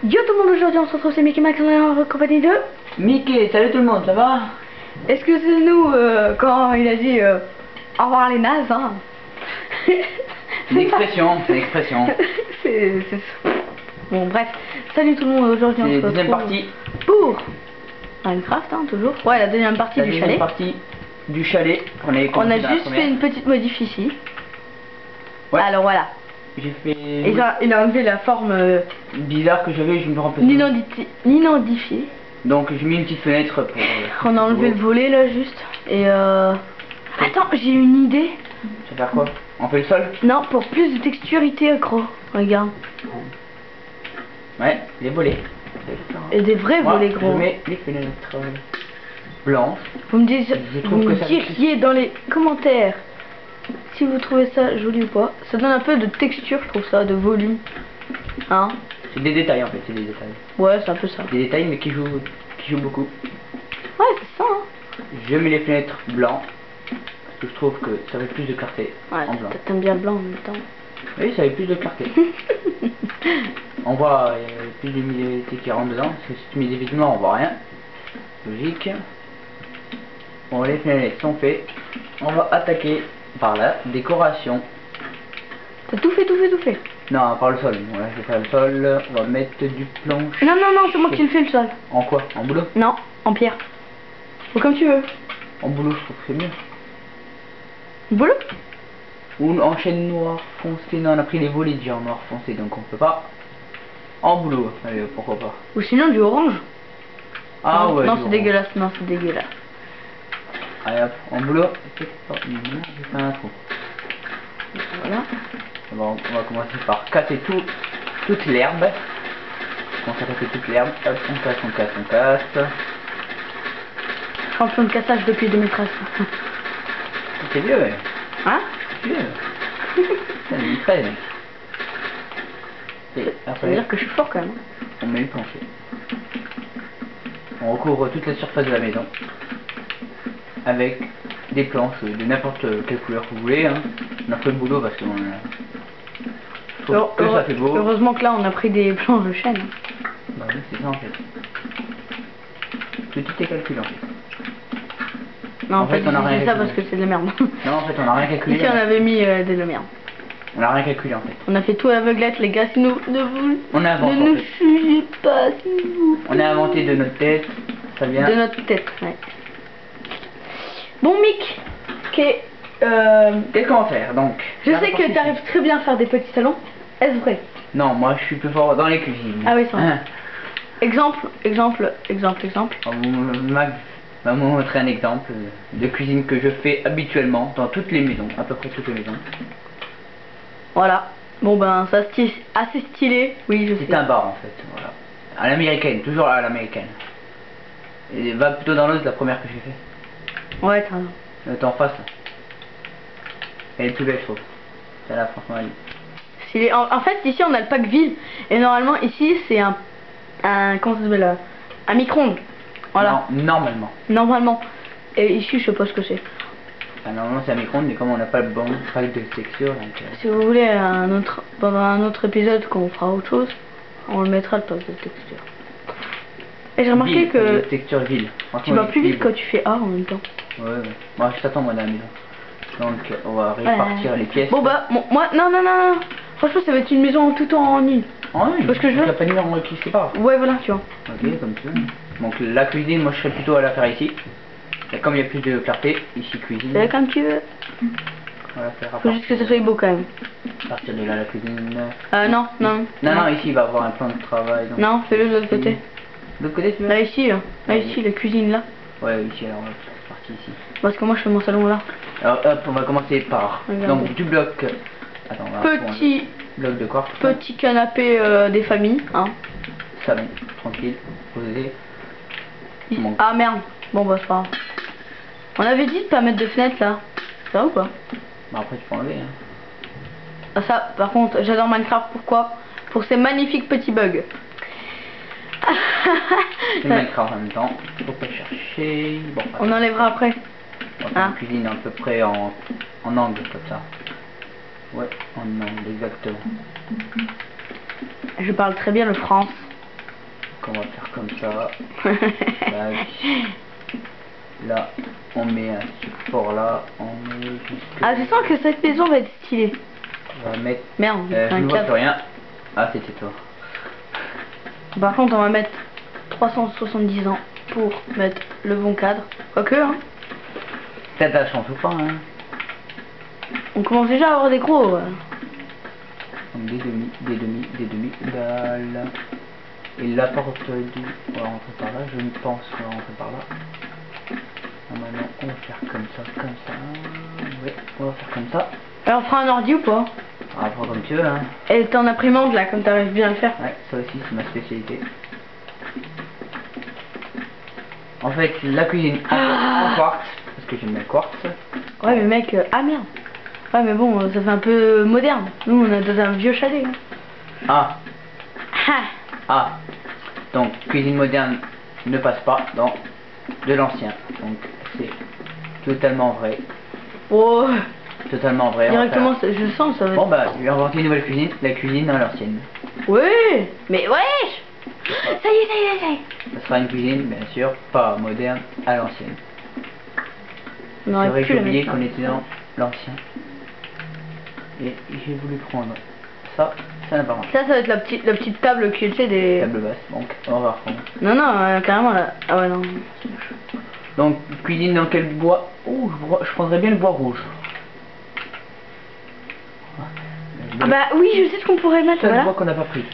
Yo tout le monde, aujourd'hui on se retrouve, c'est Mickey Max, on est en compagnie de... Mickey, salut tout le monde, ça va? Excusez-nous quand il a dit au revoir les nazes, hein. C'est une expression, c'est une expression. c'est... Bon bref, salut tout le monde, aujourd'hui on se C'est retrouve... la deuxième partie. Pour Minecraft, hein, toujours. Ouais, la deuxième partie du chalet. La deuxième partie du chalet. On a juste fait une petite modif ici. Ouais. Alors voilà. J'ai fait... Il a enlevé la forme... bizarre que j'avais, je me remplace. L'inendifié. Donc j'ai mis une petite fenêtre pour... On a enlevé le volet là juste. Et Attends, j'ai une idée. Ça va faire quoi? On fait le sol? Non, pour plus de texturité gros. Regarde. Ouais, les volets. Et des vrais volets gros. Je mets les fenêtres blanches. Vous me dites, Je trouve que ça... diriez dans les commentaires si vous trouvez ça joli ou pas. Ça donne un peu de texture, je trouve ça, de volume. Hein? C'est des détails en fait, c'est des détails. Ouais, c'est un peu ça. Des détails mais qui jouent beaucoup. Ouais, c'est ça. Hein. Je mets les fenêtres blancs parce que je trouve que ça fait plus de clarté Ouais, en blanc. t'aimes bien le blanc en même temps. Oui, ça fait plus de clarté. On voit plus de luminosité qui rentre dedans, parce que si tu mets des vêtements, on voit rien. Logique. Bon, les fenêtres sont faites. On va attaquer par la décoration. T'as tout fait. Non, par le sol. Voilà, je vais faire le sol. On va mettre du planche. Non, c'est moi qui le fais le sol. En quoi? En boulot? Non, en pierre. Ou comme tu veux. En boulot, je trouve que c'est mieux. Boulot? Ou en chaîne noire foncé. Non, on a pris les volets déjà en noir foncé, donc on peut pas. En boulot, allez, pourquoi pas. Ou sinon du orange. Ah non, ouais. Non, c'est dégueulasse. Non, c'est dégueulasse. Allez hop, en boulot. J'ai fait un trou. Voilà. On va commencer par casser toute l'herbe. On commence à casser toute l'herbe. Hop, on casse. Champion de cassage depuis 2013. C'est vieux, ouais. Hein? C'est vieux. C'est 2013. Et Ça après, veut dire que je suis fort quand même. on met le plancher. On recouvre toute la surface de la maison avec des planches de n'importe quelle couleur que vous voulez. Hein. On a fait le boulot parce qu'on a... Je trouve que ça fait beau. Heureusement que là on a pris des planches de chêne. Bah oui, c'est ça en fait. Tout est calculé en fait. Non, en fait on a rien c'est ça calculé. parce que c'est de la merde. Non, en fait, on a rien calculé. Ici on avait mis de la merde. On a rien calculé en fait. On a fait tout à l'aveuglette les gars, sinon On a inventé. ne nous jugez pas s'il vous plaît. On a inventé de notre tête. Ça vient. De notre tête, ouais. Bon Mick, qu'est-ce qu'on va faire donc? je sais que tu arrives très bien à faire des petits salons. Est-ce vrai? Non, moi je suis plus fort dans les cuisines. Ah oui, ça. Hein. Exemple. Max va vous montrer un exemple de cuisine que je fais habituellement dans toutes les maisons, à peu près toutes les maisons. Voilà. Bon ben ça assez stylé. Oui, je sais. C'est un bar en fait, voilà. À l'américaine, toujours à l'américaine. Et va plutôt dans l'autre, la première que j'ai fait. Ouais, t'as raison. L'autre en face. Là. Elle est plus belle je trouve. Celle-là franchement elle est... Stylé. En fait ici on a le pack ville et normalement ici c'est un comment ça s'appelle, un micro-ondes. Voilà. Non, normalement. Et ici je sais pas ce que c'est. Enfin, normalement c'est un micro-ondes mais comme on n'a pas le bon pack de texture donc... Si vous voulez pendant un autre épisode quand on fera autre chose, on le mettra le pack de texture. Et j'ai remarqué ville, que texture ville. tu vas plus vite quand tu fais A en même temps. Ouais. Moi je t'attends moi dans la maison. Donc on va répartir les pièces. Bon bah moi non. Franchement ça va être une maison tout en une. Ah oui, parce que je veux. Il n'y a pas de mur qui se sépare. Ouais voilà tu vois. Ok comme ça. Donc la cuisine moi je serais plutôt à la faire ici. Et comme il y a plus de clarté, ici cuisine. C'est comme tu veux. On va faire à Faut juste que ça soit beau quand même. À partir de là la cuisine. Non, ici il va avoir un plan de travail. Donc non, fais-le de l'autre côté. De l'autre côté tu veux? Là ici la cuisine là. Ouais ici alors c'est parti ici. Parce que moi je fais mon salon là. Alors hop on va commencer par donc du bloc. Attends, petit bloc de quoi? Petit canapé des familles, hein. Salon, tranquille, posé. Ah merde, bon bah c'est pas grave. On avait dit de pas mettre de fenêtre là. Ça va ou pas? Bah après tu peux enlever hein. Ah ça par contre j'adore Minecraft, pourquoi? Pour ces magnifiques petits bugs. C'est Minecraft en même temps, faut pas chercher. Bon, on enlèvera après. On hein? Cuisine à peu près en angle comme ça. Ouais, en angle exactement. Je parle très bien le France. on va faire comme ça. Tac. Là, on met un support là, on met juste... Ah, je sens que cette maison va être stylée. On va mettre... Merde, je un ne vois câble. plus rien. Ah, c'était toi. Par contre, on va mettre 370 ans pour mettre le bon cadre. Quoique, hein. Peut-être la chance ou pas, hein. On commence déjà à avoir des gros. Donc des demi, là. Et la porte du... On va rentrer par là, je ne pense qu'on va rentrer par là. Normalement, on va faire comme ça. Oui, on va faire comme ça. Alors, on fera un ordi ou pas? On va prendre comme tu veux, hein. Et t'en imprimante là, comme t'arrives bien à le faire. Ouais, ça aussi, c'est ma spécialité. En fait, la cuisine en quartz, parce que j'aime le quartz. Ouais, mais mec, ah merde. Ouais, mais bon, ça fait un peu moderne. Nous, on est dans un vieux chalet. Hein. Ah, Ah. donc cuisine moderne ne passe pas dans de l'ancien. Donc c'est totalement vrai. Oh, Totalement vrai. directement, je sens ça va être... Bon bah, je vais inventer une nouvelle cuisine, la cuisine dans l'ancienne. Ouais, mais wesh. Ça y est, ça y est, ça y est. Ça sera une cuisine, bien sûr, pas moderne, à l'ancienne. On C'est aurait vrai pu que j'ai la oublié mettre. qu'on était dans l'ancien. Et j'ai voulu prendre ça, ça n'a pas marché. Ça va être la petite table qui, tu sais, des... Table basse, donc on va reprendre. Non, non, carrément là. Ah ouais, non. Donc, cuisine dans quel bois? Oh, je prendrais bien le bois rouge. Ah bah oui, je sais ce qu'on pourrait mettre, C'est le voilà. bois qu'on n'a pas pris.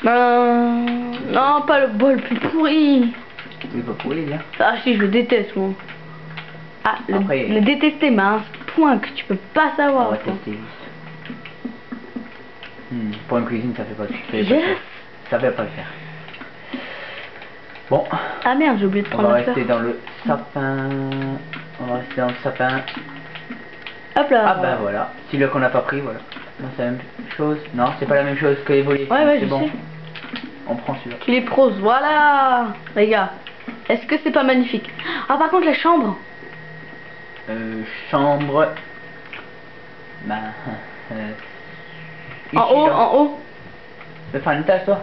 Non, pas le bois le plus pourri. Il est pas pourri, bien. Ah si, je le déteste, moi. Ah, Après- le détester, mais à un point que tu peux pas On savoir. va quoi. tester juste. Pour une cuisine, ça fait pas, Yes. ça fait pas le faire. Bon, Ah merde, j'ai oublié de on prendre va la fleur. rester dans le sapin. On va rester dans le sapin. Hop là. Ah bah voilà, celui-là qu'on n'a pas pris, voilà. Non, c'est la même chose. Non, c'est pas la même chose que les volets. Ouais, ouais, c'est je bon. sais. On prend celui-là. Qu'il est prose, voilà. Les gars, est-ce que c'est pas magnifique? Ah par contre, la chambre. Chambre. Bah. En ici, haut, là. en haut. Tu veux faire une étage, toi?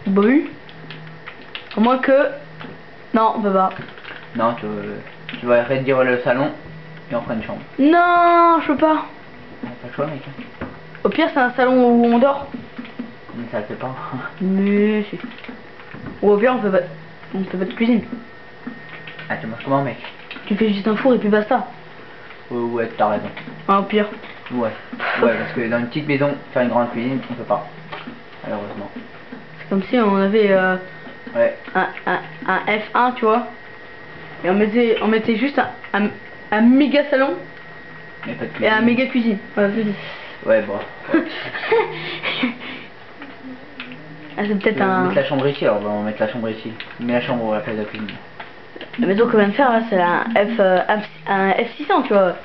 Bah oui. À moins que... Non, on peut pas. Non, tu vas réduire le salon et on fera une chambre. Non, je peux pas. On a pas le choix, mec. Au pire, c'est un salon où on dort. Mais ça le fait pas. Mais si. Ou au pire, on peut pas de cuisine. Ah, tu manges comment, mec? Tu fais juste un four et puis basta. Ouais, t'as raison. Ah, au pire. Ouais. Ouais, parce que dans une petite maison, faire une grande cuisine, on peut pas. Malheureusement. C'est comme si on avait Ouais. un F1, tu vois. Et on mettait juste un méga salon Mais pas de cuisine. et un méga cuisine. Voilà, je dis. Ouais, bon. Ouais. Ah, c'est peut-être On va un... mettre la chambre ici, alors on va mettre la chambre ici. On met la chambre à la place de la cuisine. La maison qu'on vient de faire, là, c'est un F600, tu vois.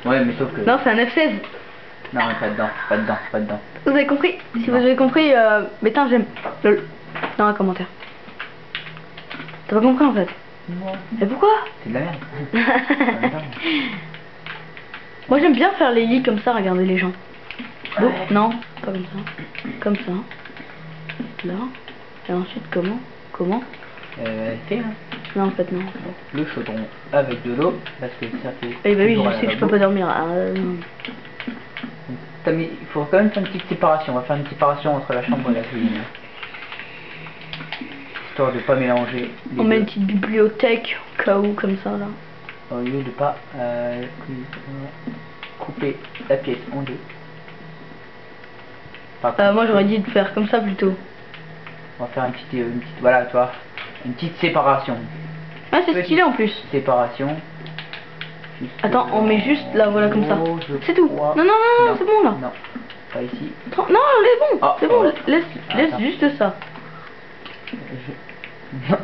Ouais, mais sauf que... Non, c'est un F16. Non, mais pas dedans, pas dedans, pas dedans. Vous avez compris? Si vous Non. avez compris, mettez un j'aime. Lol. Dans un commentaire. T'as pas compris, en fait? Non. Et pourquoi? C'est de la merde. En même temps. Moi, j'aime bien faire les lits comme ça, regarder les gens. Oh, Ouais. non, pas comme ça. Comme ça. Là. Et ensuite, comment? Fait, hein. Non, en fait, non. Le chaudron avec de l'eau, parce que ça fait... Eh bah oui, toujours je à sais que je peux lavabo. pas dormir. Il faut quand même faire une petite séparation. On va faire une séparation entre la chambre et la cuisine. Histoire de pas mélanger les On met une deux. petite bibliothèque au cas où, comme ça, là. Au lieu de pas couper la pièce en deux. Pas Moi, j'aurais dit de faire comme ça plutôt. On va faire une petite voilà, tu vois, une petite séparation. Ah, c'est stylé en plus. Séparation. Juste Attends, on met juste là, voilà, comme ça. je C'est tout. crois. Non, non, non, non, c'est bon, là. Non, pas ici. Attends, non, c'est bon. Ah, C'est bon, ouais. laisse Attends. juste ça. Non.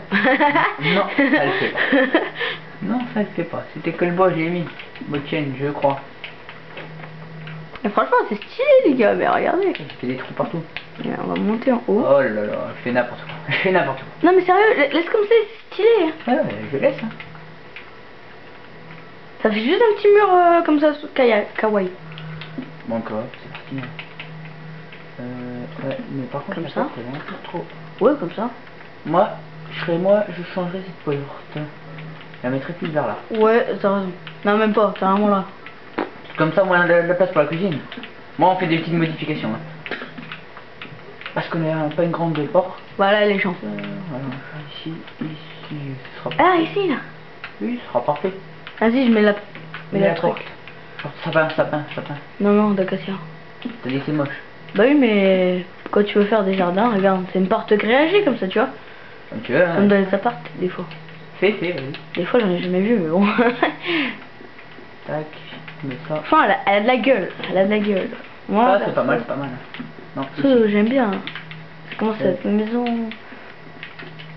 Non, ça le fait pas. Non, ça le fait pas. C'était que le bois, j'ai mis. Bon, tiens, je crois. Et franchement, c'est stylé, les gars. Mais regardez. J'ai fait des trous partout. Et on va monter en haut. Oh là là, je fais n'importe quoi. Je fais n'importe quoi. Non, mais sérieux, laisse comme ça, c'est stylé. Ouais, je laisse. Hein. Ça fait juste un petit mur comme ça, kawaii. Bon, encore, c'est parti. Hein. Ouais, mais par contre, Comme la ça. porte, elle est un peu trop. Ouais, comme ça. Moi, je changerais cette porte. Je la mettrais plus vers là. Ouais, t'as raison. Non, même pas, t'as vraiment là. Comme ça, moi, on a de la place pour la cuisine. Moi, on fait des petites modifications. Hein. Parce qu'on n'a pas une grande porte. Voilà les gens. Voilà, ici, ce sera Ah, parfait. ici, là. Oui, ce sera parfait. Vas-y, je mets la... Mais mets la truc. porte. Sapin. Non, non, d'acacia. T'as dit que c'est moche. Bah oui, mais quand tu veux faire des jardins, regarde, c'est une porte grillagée comme ça, tu vois. Comme tu veux. Comme dans les apparts, des fois. Fais, vas-y. Des fois, j'en ai jamais vu, mais bon. Tac, je mets ça. Franchement, elle a de la gueule. Elle a de la gueule. Moi, Ça, c'est pas mal, Non, ça, j'aime bien. Ça commence à être une maison...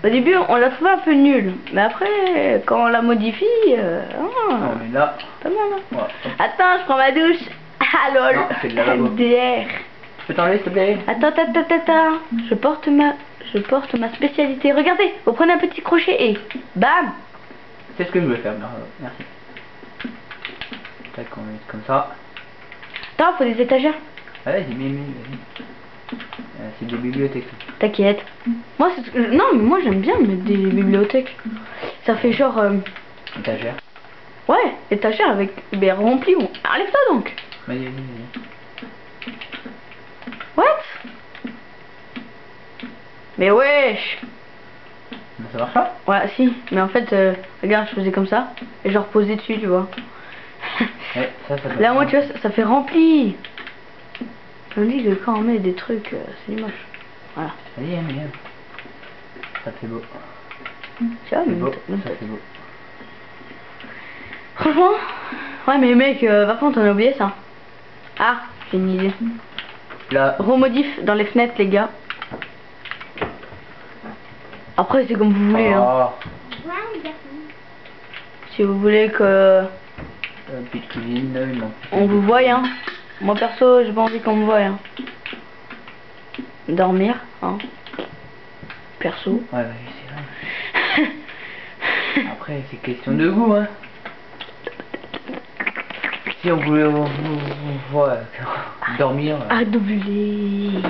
Au début, on l'a trouvé un peu nulle. Mais après, quand on la modifie... on est là. pas mal, hein. Ouais. Attends, je prends ma douche. Ah, lol. Non, c'est de la lavabo. MDR. Tu peux t'enlever, s'il te plaît? Attends. Je porte ma spécialité. Regardez, vous prenez un petit crochet et... Bam. C'est ce que je voulais faire, merci. Tac, on va mettre comme ça. Attends, faut des étagères. Ah, vas-y. C'est des bibliothèques. T'inquiète. Moi, non, mais moi j'aime bien mettre des bibliothèques. Ça fait genre... Étagère. Ouais, étagère avec... Ben, rempli. Enlève ça donc. Vas-y. What? Mais wesh. Ça marche pas? Ouais, si. Mais en fait, regarde, je faisais comme ça. Et je reposais dessus, tu vois. Ouais, ça Là, moi, tu vois, ça fait rempli. On dit que quand on met des trucs, c'est moche. Voilà. Vas-y, mais ça fait beau. Tu vois, C'est mais beau, ça fait beau. franchement, ouais, mais mec, par contre, on a oublié ça. Ah, j'ai une idée. Là, Remodif dans les fenêtres, les gars. Après, c'est comme vous voulez. Hein. Si vous voulez que petite cuisine, non. on vous voie, hein. Moi perso, j'ai pas envie qu'on me voie. Hein. Dormir, hein. Perso. Ouais, c'est vrai. Après, c'est question de goût, hein. Si on voulait dormir. Arrête de buller.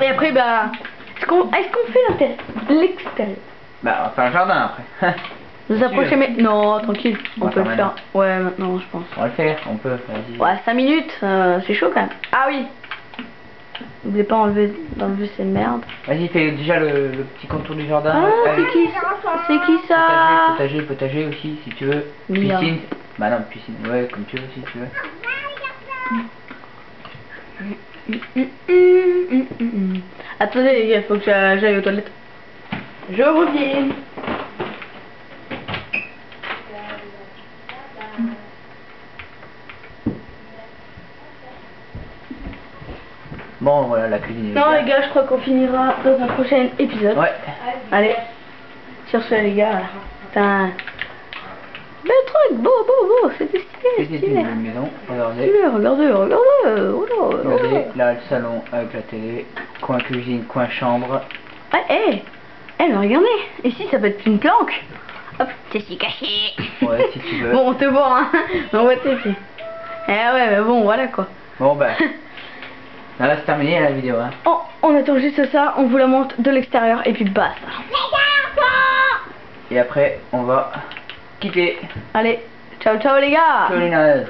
Et après, bah, est-ce qu'on fait l'extérieur? Bah, on va faire un jardin après. Vous approchez, mais non, tranquille, on peut le faire. maintenant. Ouais, maintenant, je pense. On va le faire, on peut. Vas-y. Ouais, 5 minutes, c'est chaud quand même. Ah oui. N'oubliez pas d'enlever ces merdes. Vas-y, fais déjà le petit contour du jardin. Ah, avec c'est qui ça? potager aussi, si tu veux. Mia. Piscine. Bah non, piscine, ouais, comme tu veux, si tu veux. Attendez les gars, faut que j'aille aux toilettes. Je reviens. Bon, voilà, la cuisine est Non bien. les gars, je crois qu'on finira dans un prochain épisode. Ouais. Allez, sur ce les gars, putain. Le truc, beau, c'était stylé, C'était une maison, regardez. Stylé, regardez. Regardez, là, le salon avec la télé. Coin cuisine, coin chambre. Ouais, mais regardez, ici ça peut être une planque. Hop, c'est si caché. Ouais, si tu veux. Bon, on te voit, hein. On voit tes pieds. Eh ouais, mais bon, voilà quoi. Bon, bah. Là, c'est terminé la vidéo, hein. On attend juste ça, on vous la montre de l'extérieur et puis basta. Et après, on va quitter. Allez, ciao les gars. Ciao les nazes.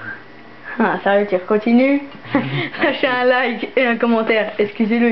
Ah, sérieux, tu continues. Lâchez un like et un commentaire, excusez-le.